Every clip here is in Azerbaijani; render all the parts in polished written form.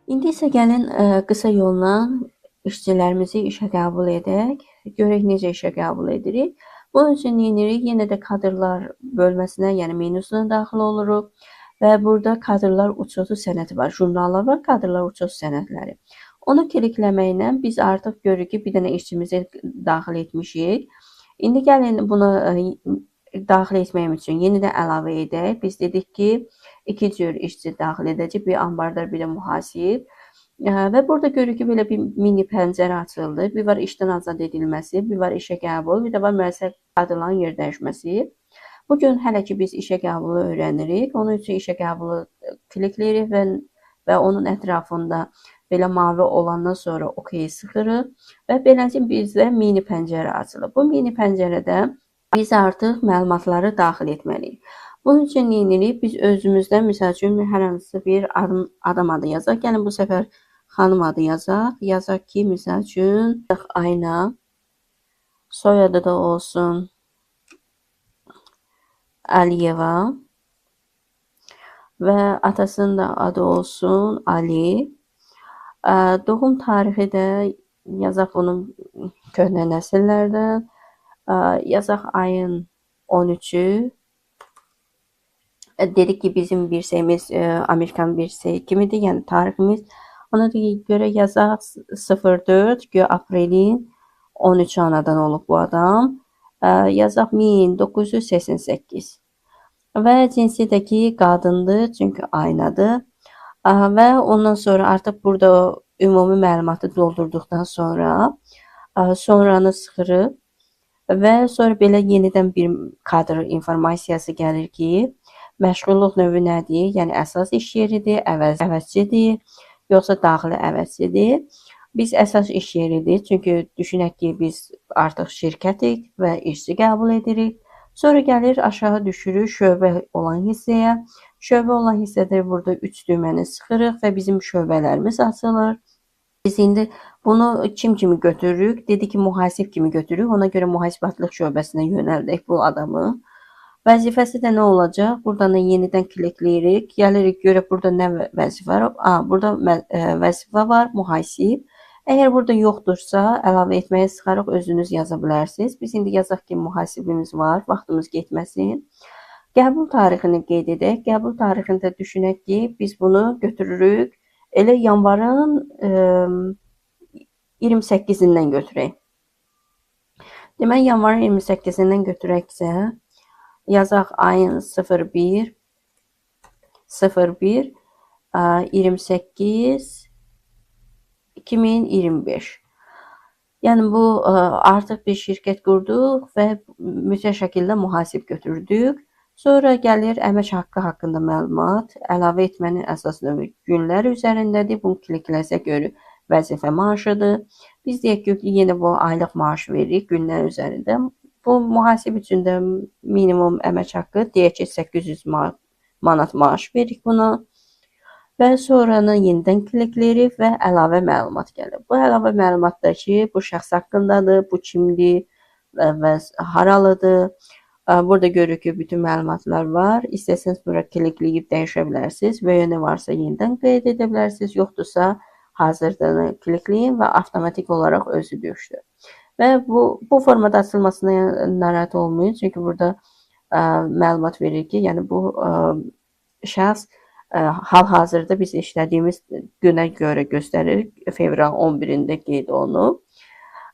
İndi isə gəlin qısa yolla işçilərimizi işə qəbul edək. Görək necə işə qəbul edirik. Bunun üçün nə edirik? Yenə də kadrlar bölməsinə, yəni menüsünə daxil oluruq və burada kadrlar uçotu sənədi var. Jurnallar var, kadrlar uçotu sənədləri. Onu klikləməklə biz artıq görürük ki, bir dənə işçimizi daxil etmişik. İndi gəlin bunu daxil etməyim üçün yenidən əlavə edək. Biz dedik ki, iki cür işçi daxil edəcək. Bir ambardar, bir də mühasib. Və burada görürük ki, belə bir mini pəncərə açıldı. Bir var işdən azad edilməsi, bir var işə qəbul, bir də var müəssisə kadrların yer dəyişməsi. Bu gün hələ ki biz işə qəbulu öyrənirik. Onun üçün işə qəbulu klikləyirik və onun ətrafında belə mavi olandan sonra OK sıxırıq və beləncə bizdə mini pəncərə açılır. Bu mini pəncərədə biz artıq məlumatları daxil etməliyik. Bunun üçün nə edirik? Biz özümüzdən, misal üçün, hər hansı bir adam adı yazaq. Gəlin bu səfər xanım adı yazaq. Yazaq ki, misal üçün, Ayna. Soyadı da olsun Əliyeva. Və atasının da adı olsun Ali. Doğum tarixi də yazaq bunun köhnə nəsillərdən. Yazaq ayın 13-ü. Dedik ki, bizim bir şeyimiz Amerikan bir şey kimidir, yəni tariximiz. Ona görə yazaq 04 aprelin 13 anadan olub bu adam. Yazaq 1988. Və cinsiyyətdəki qadındır, çünki aynadır. Və ondan sonra artıq burada ümumi məlumatı doldurduqdan sonra sonranı sıxırıq və sonra belə yenidən bir kadr informasiyası gəlir ki, məşğulluq növü nədir? Yəni əsas iş yeridir, əvəzçidir, yoxsa daxili əvəzçidir? Biz əsas iş yeridir, çünki düşünək ki, biz artıq şirkətik və işçi qəbul edirik. Sonra gəlir aşağı düşürük şöbə olan hissəyə. Şöbə olan hissədə burada 3 düyməni sıxırıq və bizim şöbələrimiz açılır. Biz indi bunu kim kimi götürürük? Dedi ki, mühasib kimi götürürük. Ona görə mühasibatlıq şöbəsinə yönəldək bu adamı. Vəzifəsi də nə olacaq? Buradan da yenidən klikləyirik. Gəlirik, görək burada nə vəzifə var? Burada vəzifə var, mühasib. Əgər burada yoxdursa, əlavə etməyə sıxaraq özünüz yaza bilərsiniz. Biz indi yazaq ki, mühasibimiz var, vaxtımız getməsin. Qəbul tarixini qeyd edək. Qəbul tarixində düşünək ki, biz bunu götürürük. Elə yanvarın 28-dən götürək. Demək, yanvarın 28-dən götürəksə, yazaq ayın 01 28 2025. Yəni bu artıq bir şirkət qurduq və mütləq şəkildə mühasib götürdük. Sonra gəlir əmək haqqı haqqında məlumat, əlavə etmənin əsas növü günlər üzərindədir. Bunu klikləsə görür vəzifə maaşıdır. Biz deyək ki, yenə bu aylıq maaş veririk günlər üzərində. Bu mühasib üçün də minimum əmək haqqı deyək ki, 800 manat maaş veririk buna. Və sonranı yenidən klikləyirik və əlavə məlumat gəlir. Bu əlavə məlumatda ki, bu şəxs haqqındadır, bu kimdir və haralıdır. Burada görürük ki, bütün məlumatlar var. İstəsəniz bura klikləyib dəyişə bilərsiniz və ya nə varsa yenidən qeyd edə bilərsiniz. Yoxdursa, hazırdığını klikləyin və avtomatik olaraq özü düşdü. Və bu formada açılmasına narahat olmayın. Çünki burada məlumat verir ki, yəni bu şəxs hal-hazırda biz işlədiyimiz günə görə göstərir. Fevral 11-də qeyd olunub.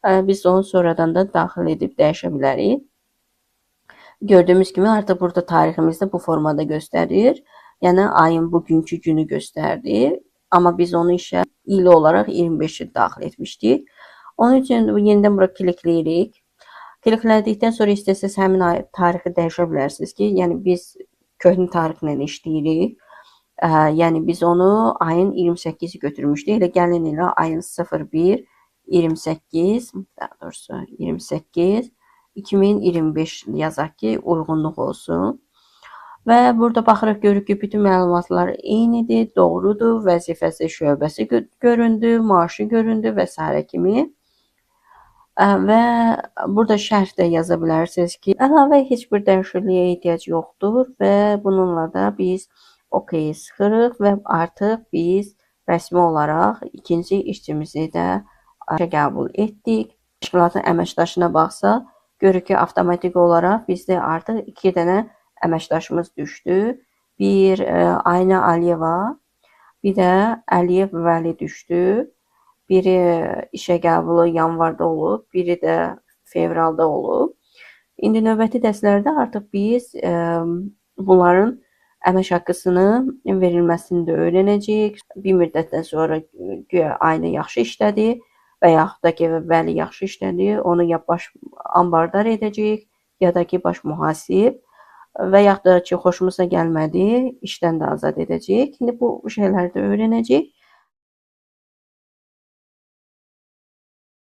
Biz onu sonradan da daxil edib dəyişə bilərik. Gördüyümüz kimi artıq burada tariximizdə bu formada göstərir. Yəni ayın bugünkü günü göstərdi. Amma biz onu işə il olaraq 25-i daxil etmişdik. Onun üçün yenidən bura klikləyirik. Kliklədikdən sonra istəsəz həmin tarixi dəyişə bilərsiniz ki, yəni biz köhnə tarixlə işləyirik. Yəni biz onu ayın 28-i götürmüşdük. Elə gəlin elə ayın 01 28, daha doğrusu 28 2025 yazaq ki, uyğunluq olsun. Və burada baxırıq, görürük ki, bütün məlumatlar eynidir, doğrudur, vəzifəsi, şöbəsi göründü, maaşı göründü və s. kimi. Və burada şərh də yaza bilərsiniz ki, əlavə heç bir dəyişikliyə ehtiyac yoxdur və bununla da biz OK sıxırıq və artıq biz rəsmi olaraq ikinci işçimizi də işə qəbul etdik. Təşkilatın əməkdaşına baxsaq, görürük ki, avtomatik olaraq bizdə artıq 2 dənə əməkdaşımız düşdü. Bir Aynə Aliyeva, bir də Əliyev Vəli düşdü. Biri işə qəbulu yanvarda olub, biri də fevralda olub. İndi növbəti dərslərdə artıq biz bunların əmək haqqısını verilməsini də öyrənəcəyik. Bir müddətdən sonra güya Aynə yaxşı işlədi və yaxud da ki, Vəli yaxşı işlədi, onu ya baş ambardar edəcəyik, ya da ki, baş mühasib və yaxud da ki, xoşumuza gəlmədi, işdən də azad edəcəyik. İndi bu şeyləri də öyrənəcəyik.